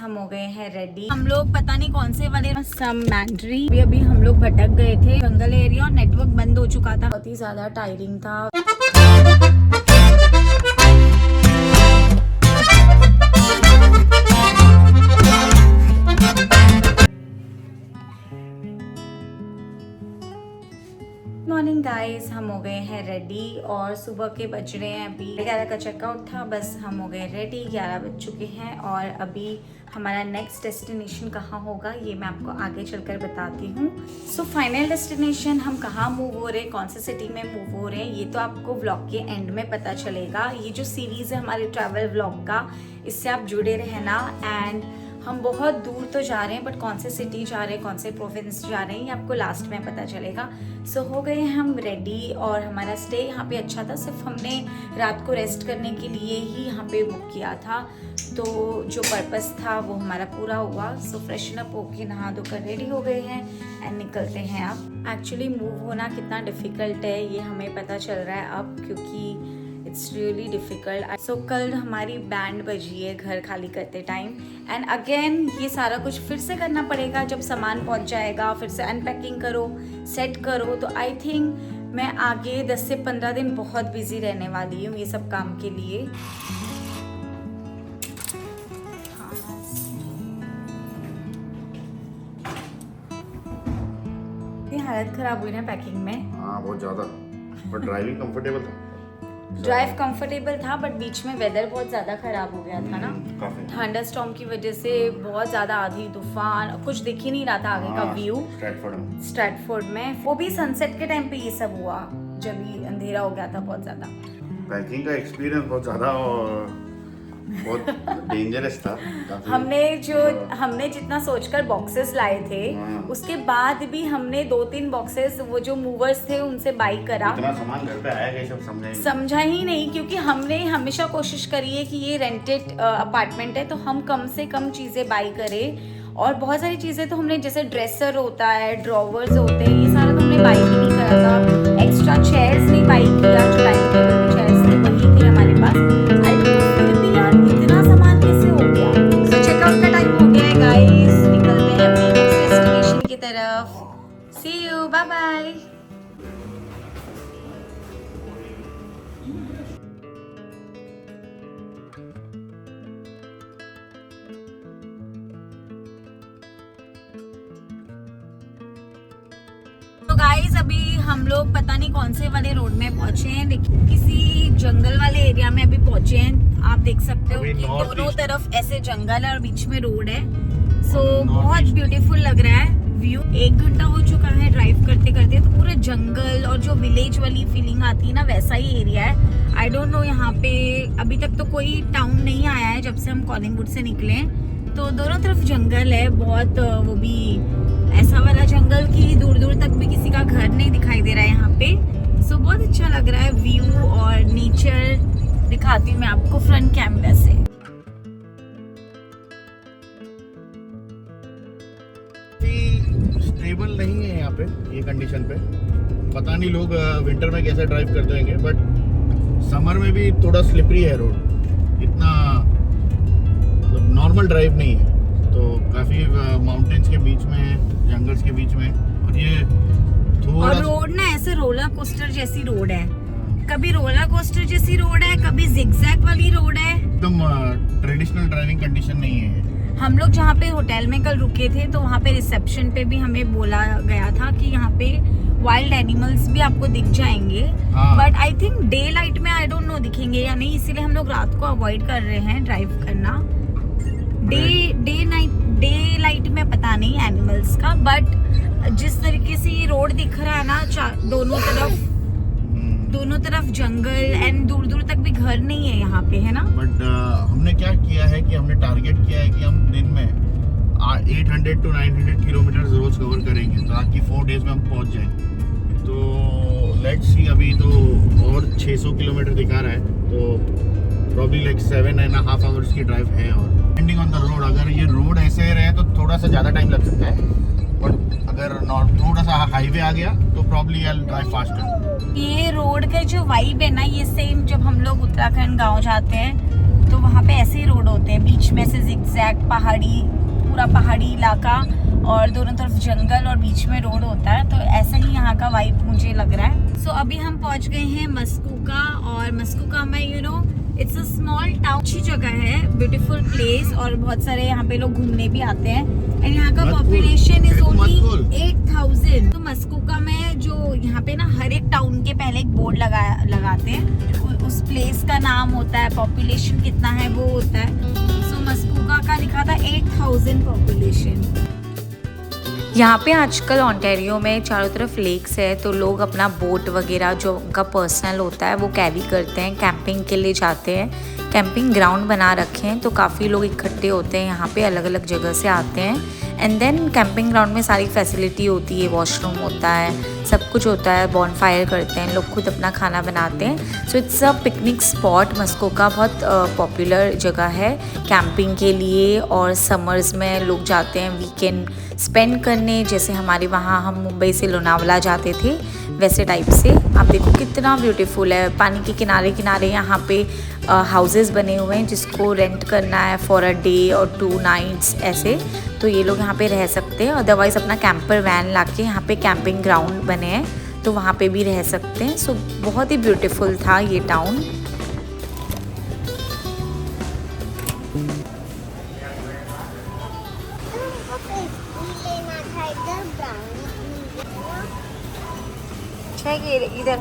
हम हो गए हैं रेडी। हम लोग पता नहीं कौन से वाले सम मैंड्री अभी हम लोग भटक गए थे जंगल एरिया और नेटवर्क बंद हो चुका था। बहुत ही ज्यादा टायरिंग था। मॉर्निंग गाइस, हम हो गए हैं रेडी और सुबह के बज रहे हैं अभी 11 का चेकआउट था। बस हम हो गए रेडी, 11 बज चुके हैं और अभी हमारा नेक्स्ट डेस्टिनेशन कहाँ होगा ये मैं आपको आगे चलकर बताती हूँ। सो फाइनल डेस्टिनेशन हम कहाँ मूव हो रहे हैं, कौन से सिटी में मूव हो रहे हैं, ये तो आपको व्लॉग के एंड में पता चलेगा। ये जो सीरीज है हमारे ट्रैवल व्लॉग का, इससे आप जुड़े रहना। एंड हम बहुत दूर तो जा रहे हैं बट कौन से सिटी जा रहे हैं, कौन से प्रोविंस जा रहे हैं, ये आपको लास्ट में पता चलेगा। सो हो गए हैं हम रेडी और हमारा स्टे यहाँ पे अच्छा था। सिर्फ हमने रात को रेस्ट करने के लिए ही यहाँ पे बुक किया था, तो जो पर्पस था वो हमारा पूरा हुआ। सो फ्रेशन अप होके नहा धोकर रेडी हो गए हैं एंड निकलते हैं अब। एक्चुअली मूव होना कितना डिफ़िकल्ट है ये हमें पता चल रहा है अब, क्योंकि इट्स रियली डिफ़िकल्ट। सो कल हमारी बैंड बजी है घर खाली करते टाइम एंड अगेन ये सारा कुछ फिर से करना पड़ेगा। जब सामान पहुंच जाएगा फिर से अनपैकिंग करो, सेट करो। तो आई थिंक मैं आगे 10 से 15 दिन बहुत बिजी रहने वाली हूँ ये सब काम के लिए। ये हालत खराब हुई ना पैकिंग में। हाँ बहुत ज़्यादा, पर ड्राइविंग कंफर्टेबल था। ड्राइव कंफर्टेबल था बट बीच में वेदर बहुत ज़्यादा ख़राब हो गया था ना, थंडर स्टॉर्म की वजह से बहुत ज़्यादा आंधी तूफान, कुछ दिख ही नहीं रहा था आगे का व्यू। स्ट्रैटफोर्ड में वो भी सनसेट के टाइम पे ये सब हुआ जब ही अंधेरा हो गया था बहुत ज़्यादा। पैकिंग का एक्सपीरियंस बहुत ज़्यादा और बहुत डेंजरस था। हमने जितना सोचकर बॉक्सेस लाए थे उसके बाद भी हमने 2-3 बॉक्सेस वो जो मूवर्स थे उनसे बाई करा। इतना सामान घर पे आया कैसे समझा ही नहीं, क्योंकि हमने हमेशा कोशिश करी है कि ये रेंटेड अपार्टमेंट है तो हम कम से कम चीजें बाई करें। और बहुत सारी चीजें तो हमने, जैसे ड्रेसर होता है, ड्रॉवर्स होते हैं, ये सारा तो हमने बाई ही नहीं करा था। एक्स्ट्रा चेयर्स नहीं बाई किया, जो डाइनिंग टेबल पे चेयर्स थे वही थे हमारे पास। इतना सामान कैसे हो गया। सो चेकआउट का टाइम हो गया है गाइस, निकलते हैं अपनी नेक्स्ट डेस्टिनेशन की तरफ। सी यू, बाय बाय। तो गाइस अभी हम लोग पता नहीं कौन से वाले रोड में पहुंचे हैं, लेकिन किसी जंगल वाले एरिया में अभी पहुंचे हैं। आप देख सकते हो कि दोनों तरफ ऐसे जंगल है और बीच में रोड है। सो बहुत ब्यूटीफुल लग रहा है व्यू। 1 घंटा हो चुका है ड्राइव करते करते, तो पूरा जंगल और जो विलेज वाली फीलिंग आती है ना, वैसा ही एरिया है। आई डोंट नो, यहाँ पे अभी तक तो कोई टाउन नहीं आया है जब से हम कॉलिंगवुड से निकले। तो दोनों तरफ जंगल है बहुत, वो भी ऐसा वाला जंगल कि दूर दूर तक भी किसी का घर नहीं दिखाई दे रहा है यहाँ पे। सो बहुत अच्छा लग रहा है व्यू और नेचर। दिखाती हूँ मैं आपको फ्रंट कैमरा से। स्टेबल नहीं है यहाँ पे ये कंडीशन पे। पता नहीं लोग विंटर में कैसे ड्राइव करते होंगे, बट समर में भी थोड़ा स्लिपरी है रोड। इतना मतलब नॉर्मल ड्राइव नहीं है। तो काफी माउंटेन्स के बीच में है, जंगल्स के बीच में, और ये थोड़ा और रोड ना ऐसे रोलर कोस्टर जैसी रोड है। कभी रोलर कोस्टर जैसी रोड है, कभी जिगजैग वाली रोड है। एकदम ट्रेडिशनल ड्राइविंग कंडीशन नहीं है। हम लोग जहाँ पे होटल में कल रुके थे तो वहाँ पे रिसेप्शन पे भी हमें बोला गया था कि यहाँ पे वाइल्ड एनिमल्स भी आपको दिख जाएंगे, but I think day light में आई डोंट नो दिखेंगे या नहीं, इसीलिए हम लोग रात को अवॉइड कर रहे हैं ड्राइव करना। डे लाइट में पता नहीं एनिमल्स का, बट जिस तरीके से ये रोड दिख रहा है ना, दोनों तरफ जंगल एंड दूर दूर तक भी घर नहीं है यहाँ पे, है ना। बट हमने क्या किया है कि हमने टारगेट किया है कि हम दिन में 800 to 900 किलोमीटर रोज कवर करेंगे, ताकि 4 डेज में हम पहुँच जाएं। तो लेट्स सी, अभी तो और 600 किलोमीटर दिखा रहा है, तो प्रॉब्ली लाइक 7.5 आवर्स की ड्राइव है। और डिपेंडिंग ऑन द रोड, अगर ये रोड ऐसे रहे तो थोड़ा सा ज़्यादा टाइम लग सकता है, बट अगर थोड़ा सा हाईवे आ गया तो probably I will drive faster. ये रोड का जो वाइब है ना, ये सेम जब हम लोग उत्तराखंड गांव जाते हैं तो वहाँ पे ऐसे ही रोड होते हैं, बीच में से जिगजैग पहाड़ी, पूरा पहाड़ी इलाका और दोनों तरफ जंगल और बीच में रोड होता है। तो ऐसा ही यहाँ का वाइब मुझे लग रहा है। सो अभी हम पहुँच गए हैं मस्कूका, और मस्कूका में इट्स अ स्मॉल टाउन, अच्छी जगह है, ब्यूटीफुल प्लेस, और बहुत सारे यहाँ पे लोग घूमने भी आते हैं। एंड यहाँ का पॉपुलेशन इज ओनली 8000। तो मस्कूका में जो यहाँ पे ना हर एक टाउन के पहले एक बोर्ड लगाते हैं, उस प्लेस का नाम होता है, पॉपुलेशन कितना है वो होता है। सो मस्कूका का लिखा था 8000 पॉपुलेशन। यहाँ पे आजकल ओंटारियो में चारों तरफ लेक्स है, तो लोग अपना बोट वगैरह जो उनका पर्सनल होता है वो कैरी करते हैं, कैंपिंग के लिए जाते हैं। कैंपिंग ग्राउंड बना रखे हैं, तो काफ़ी लोग इकट्ठे होते हैं यहाँ पे, अलग अलग जगह से आते हैं। एंड देन कैंपिंग ग्राउंड में सारी फैसिलिटी होती है, वॉशरूम होता है, सब कुछ होता है, बॉनफायर करते हैं, लोग खुद अपना खाना बनाते हैं। So it's a picnic spot. Muskoka बहुत पॉपुलर जगह है कैंपिंग के लिए, और समर्स में लोग जाते हैं वीकेंड स्पेंड करने, जैसे हमारे वहाँ हम मुंबई से लोनावला जाते थे वैसे टाइप से। आप देखो कितना ब्यूटीफुल है, पानी के किनारे किनारे यहाँ पे हाउसेस बने हुए हैं, जिसको रेंट करना है फॉर अ डे और 2 नाइट्स ऐसे, तो ये लोग यहाँ पे रह सकते हैं। अदरवाइज़ अपना कैंपर वैन लाके यहाँ पे कैंपिंग ग्राउंड बने हैं, तो वहाँ पे भी रह सकते हैं। सो बहुत ही ब्यूटीफुल था ये टाउन। इधर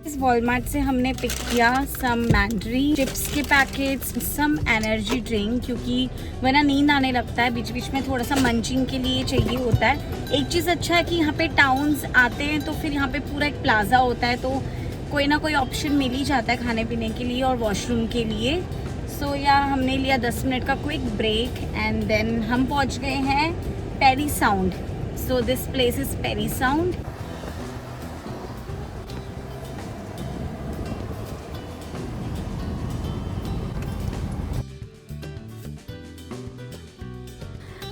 इस वॉलमार्ट से हमने पिक किया सम मैंड्री चिप्स के पैकेट्स, सम एनर्जी ड्रिंक, क्योंकि वरना नींद आने लगता है, बीच बीच में थोड़ा सा मंचिंग के लिए चाहिए होता है। एक चीज़ अच्छा है कि यहाँ पे टाउन्स आते हैं तो फिर यहाँ पे पूरा एक प्लाजा होता है, तो कोई ना कोई ऑप्शन मिल ही जाता है खाने पीने के लिए और वॉशरूम के लिए। सो हमने लिया 10 मिनट का क्विक ब्रेक, एंड देन हम पहुंच गए हैं Parry Sound. So this place is Parry Sound.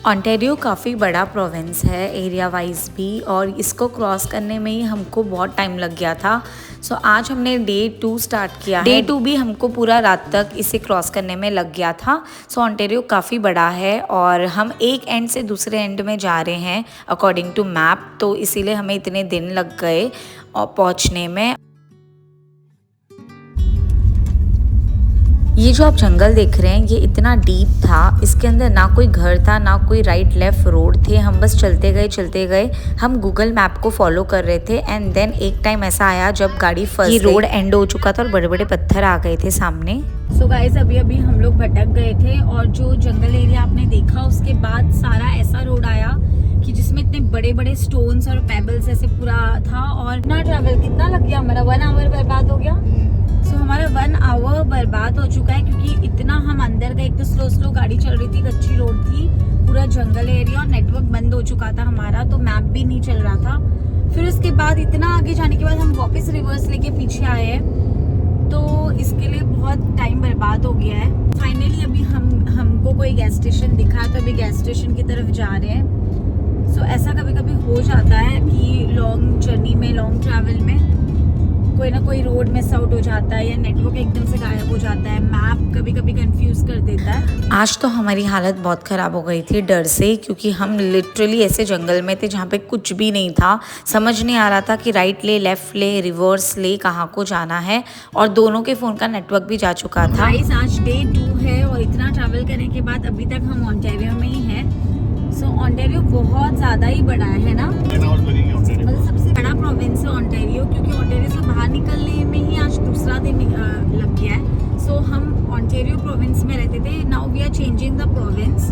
Ontario काफ़ी बड़ा प्रोविंस है एरिया वाइज भी, और इसको क्रॉस करने में ही हमको बहुत टाइम लग गया था। सो आज हमने डे 2 स्टार्ट किया। डे 2 भी हमको पूरा रात तक इसे क्रॉस करने में लग गया था। सो ओंटारियो काफ़ी बड़ा है, और हम एक एंड से दूसरे एंड में जा रहे हैं अकॉर्डिंग टू मैप, तो इसीलिए हमें इतने दिन लग गए और पहुँचने में। ये जो आप जंगल देख रहे हैं ये इतना डीप था, इसके अंदर ना कोई घर था ना कोई राइट लेफ्ट रोड थे, हम बस चलते गए। हम गूगल मैप को फॉलो कर रहे थे, एंड देन एक टाइम ऐसा आया जब गाड़ी फंस रोड एंड हो चुका था और बड़े बड़े पत्थर आ गए थे सामने। सो गाइस अभी हम लोग भटक गए थे, और जो जंगल एरिया आपने देखा उसके बाद सारा ऐसा रोड आया कि जिसमें इतने बड़े बड़े स्टोन्स और पेबल्स ऐसे पूरा था। और इतना ट्रैवल कितना लग गया, हमारा 1 आवर बर्बाद हो गया। सो हमारा 1 आवर बर्बाद हो चुका है, क्योंकि इतना हम अंदर गए, एक तो स्लो गाड़ी चल रही थी, कच्ची रोड थी, पूरा जंगल एरिया, और नेटवर्क बंद हो चुका था हमारा, तो मैप भी नहीं चल रहा था। फिर उसके बाद इतना आगे जाने के बाद हम वापस रिवर्स लेके पीछे आए हैं, तो इसके लिए बहुत टाइम बर्बाद हो गया है। फाइनली अभी हमको कोई गैस स्टेशन दिखा है, तो अभी गैस स्टेशन की तरफ जा रहे हैं। सो ऐसा कभी कभी हो जाता है कि लॉन्ग जर्नी में, लॉन्ग ट्रैवल में कोई ना कोई रोड मिस आउट हो जाता है, या नेटवर्क एकदम से गायब हो जाता है, मैप कभी कभी कंफ्यूज कर देता है। आज तो हमारी हालत बहुत ख़राब हो गई थी डर से, क्योंकि हम लिटरली ऐसे जंगल में थे जहाँ पे कुछ भी नहीं था, समझ नहीं आ रहा था कि राइट ले, लेफ्ट ले, रिवर्स ले, कहाँ को जाना है, और दोनों के फ़ोन का नेटवर्क भी जा चुका था। गाइस आज डे 2 है, और इतना ट्रैवल करने के बाद अभी तक हम ओंटारियो में ही हैं। सो ओंटारियो बहुत ज़्यादा ही बड़ा है ना, मतलब सबसे बड़ा प्रोविंस है ओंटारियो, क्योंकि ओंटारियो से बाहर निकलने में ही आज दूसरा दिन लग गया है। सो हम ओंटारियो प्रोविंस में रहते थे, now we are changing the province,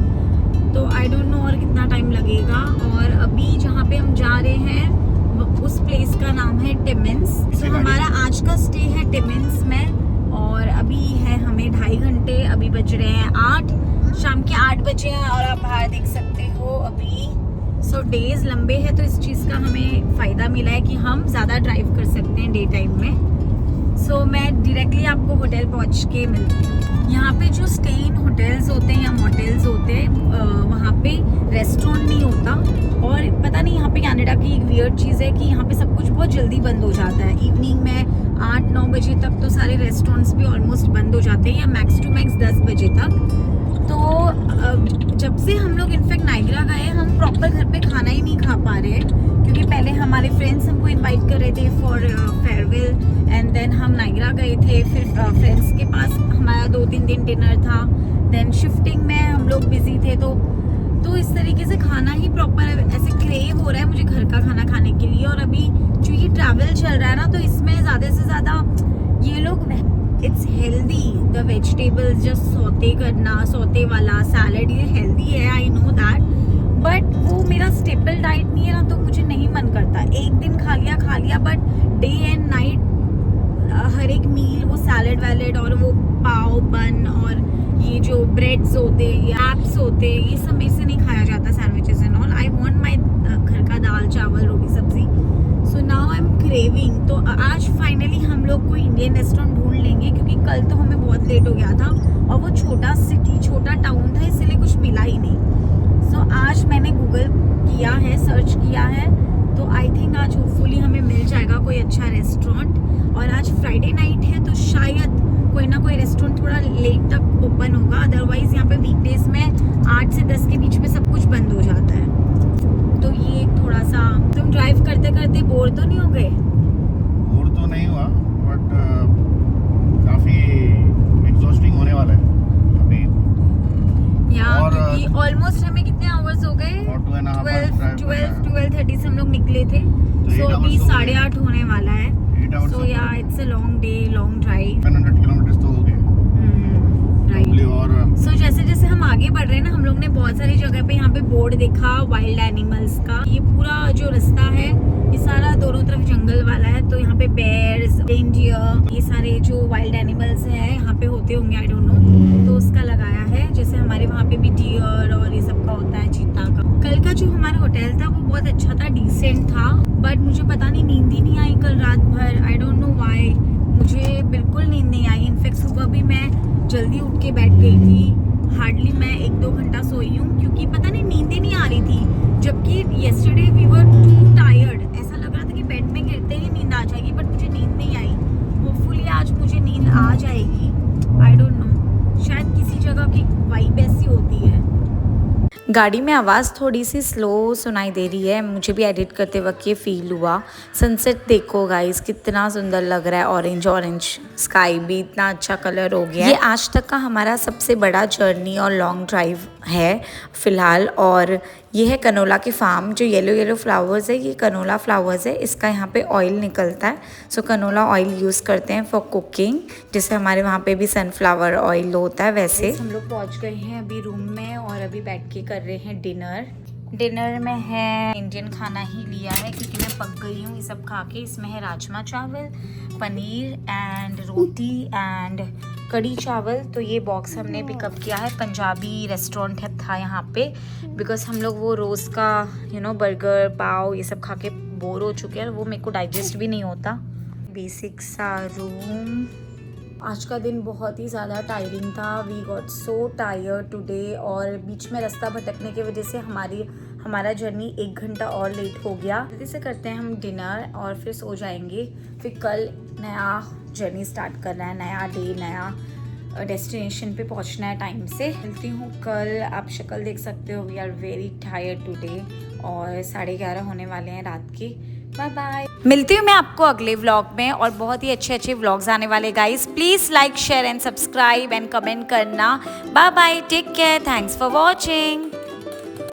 तो आई डोंट नो और कितना टाइम लगेगा। और अभी जहाँ पे हम जा रहे हैं उस प्लेस का नाम है टिमिन्स। सो हमारा आज का स्टे है टिमिन्स में, और अभी है हमें 2.5 घंटे, अभी बज रहे हैं 8, शाम के 8 बजे हैं, और आप बाहर देख सकते हो अभी। सो डेज लंबे हैं, तो इस चीज़ का हमें फ़ायदा मिला है कि हम ज़्यादा ड्राइव कर सकते हैं डे टाइम में। सो मैं डायरेक्टली आपको होटल पहुंच के मिलती हूँ। यहाँ पे जो स्टे इन होटल्स होते हैं या मोटेल्स होते हैं वहाँ पे रेस्टोरेंट नहीं होता। और पता नहीं यहाँ पे कनाडा की एक वियर्ड चीज़ है कि यहाँ पे सब कुछ बहुत जल्दी बंद हो जाता है। इवनिंग में 8-9 बजे तक तो सारे रेस्टोरेंट्स भी ऑलमोस्ट बंद हो जाते हैं, या मैक्स टू मैक्स 10 बजे तक। तो जब से हम लोग इनफैक्ट नायग्रा गए, हम प्रॉपर घर पे खाना ही नहीं खा पा रहे, क्योंकि पहले हमारे फ्रेंड्स हमको इनवाइट कर रहे थे फॉर फेयरवेल, एंड देन हम नायग्रा गए थे। फिर फ्रेंड्स के पास हमारा 2-3 दिन डिनर था, देन शिफ्टिंग में हम लोग बिजी थे। तो इस तरीके से खाना ही प्रॉपर ऐसे क्रेव हो रहा है मुझे घर का खाना खाने के लिए। और अभी चूँकि ट्रैवल चल रहा है ना, तो इसमें ज़्यादा से ज़्यादा ये लोग it's healthy, the vegetables just saute करना, सौते वाला सैलड, ये हेल्दी है, आई नो दैट, बट वो मेरा स्टेपल डाइट नहीं है ना, तो मुझे नहीं मन करता। एक दिन खा लिया, बट डे एंड नाइट हर एक मील वो सैलड वैलड और वो पाव बन और ये जो ब्रेड्स होते, एप्स होते, ये सब मेरे से नहीं खाया जाता, sandwiches and all. I want my घर का दाल चावल रोटी सब्जी। So now I am craving. तो आज फाइनली हम लोग कोई इंडियन रेस्टोरेंट ढूंढ लेंगे, क्योंकि कल तो हमें बहुत लेट हो गया था और वो छोटा सिटी, छोटा टाउन था, इसलिए कुछ मिला ही नहीं। सो आज मैंने गूगल किया है, सर्च किया है, तो आई थिंक आज होपफुली हमें मिल जाएगा कोई अच्छा रेस्टोरेंट। और आज फ्राइडे नाइट है, तो शायद कोई ना कोई रेस्टोरेंट थोड़ा लेट तक ओपन होगा, अदरवाइज यहाँ पे वीकडेज में 8 से 10 के बीच में सब कुछ बंद हो जाता है। तो ये एक थोड़ा सा, तुम ड्राइव करते करते बोर तो नहीं हो गए? बोर तो नहीं हुआ, बट काफी एग्जॉस्टिंग होने वाला है अभी। यहाँ क्योंकि ऑलमोस्ट हमें कितने आवर्स हो गए? 12:30 से हम लोग निकले थे, सो अभी 8:30 होने वाला है। सो या it's a long day, long drive. 100 kilometre तो हो गए। राइट। सो जैसे जैसे हम आगे बढ़ रहे हैं ना, हम लोग ने बहुत सारी जगह पे यहाँ पे बोर्ड देखा वाइल्ड एनिमल्स का। ये पूरा जो रास्ता है, ये सारा दोनों तरफ जंगल वाला है, तो यहाँ पे बेयर्स, रेनडियर, ये सारे जो वाइल्ड एनिमल्स हैं यहाँ पे होते होंगे, आई डोंट नो, तो उसका लगाया है। जैसे हमारे वहाँ पे भी डियर और ये सब का होता है, चीता का। कल का जो हमारा होटल था वो बहुत अच्छा था, डिसेंट था, बट मुझे पता नहीं नींद ही नहीं आई कल रात भर। आई डोंट नो व्हाई, मुझे बिल्कुल नींद नहीं आई। इनफैक्ट सुबह भी मैं जल्दी उठ के बैठ गई थी, हार्डली मैं 1-2 घंटा सोई हूँ, क्योंकि पता नहीं नींद ही नहीं आ रही थी। जबकि yesterday we were too tired, ऐसा लग रहा था कि बेड में गिरते ही नींद आ जाएगी, बट मुझे नींद नहीं आई। होपफुली आज मुझे नींद आ जाएगी, आई डोंट नो, शायद किसी जगह की वाइब ऐसी होती है। गाड़ी में आवाज़ थोड़ी सी स्लो सुनाई दे रही है, मुझे भी एडिट करते वक्त ये फील हुआ। सनसेट देखो गाइस, कितना सुंदर लग रहा है, ऑरेंज ऑरेंज स्काई भी इतना अच्छा कलर हो गया है। ये आज तक का हमारा सबसे बड़ा जर्नी और लॉन्ग ड्राइव है फ़िलहाल। और ये है कनोला की फार्म, जो येलो येलो फ्लावर्स है, ये कनोला फ्लावर्स है, इसका यहाँ पे ऑयल निकलता है। सो कनोला ऑयल यूज़ करते हैं फॉर कुकिंग, जैसे हमारे वहाँ पे भी सनफ्लावर ऑयल होता है वैसे। हम लोग पहुँच गए हैं अभी रूम में, और अभी बैठ के कर रहे हैं डिनर में है इंडियन खाना ही लिया है, क्योंकि मैं पक गई हूँ ये सब खा के। इसमें है राजमा चावल, पनीर एंड रोटी एंड कड़ी चावल। तो ये बॉक्स हमने पिकअप किया है, पंजाबी रेस्टोरेंट है था यहाँ पे, बिकॉज हम लोग वो रोज़ का बर्गर पाव ये सब खा के बोर हो चुके हैं, वो मेरे को डाइजेस्ट भी नहीं होता। बेसिक सा रूम। आज का दिन बहुत ही ज़्यादा टायरिंग था, we got so tired today, और बीच में रास्ता भटकने की वजह से हमारा जर्नी 1 घंटा और लेट हो गया। जल्दी से करते हैं हम डिनर और फिर सो जाएंगे, फिर कल नया जर्नी स्टार्ट करना है, नया डे, नया डेस्टिनेशन पे पहुंचना है टाइम से। मिलती हूँ कल, आप शक्ल देख सकते हो, we are very tired today, और 11:30 होने वाले हैं रात के। Bye bye. मिलती हूँ मैं आपको अगले व्लॉग में, और बहुत ही अच्छे अच्छे व्लॉग्स आने वाले guys. Please like share and subscribe and comment करना। Bye bye, take care, thanks for watching.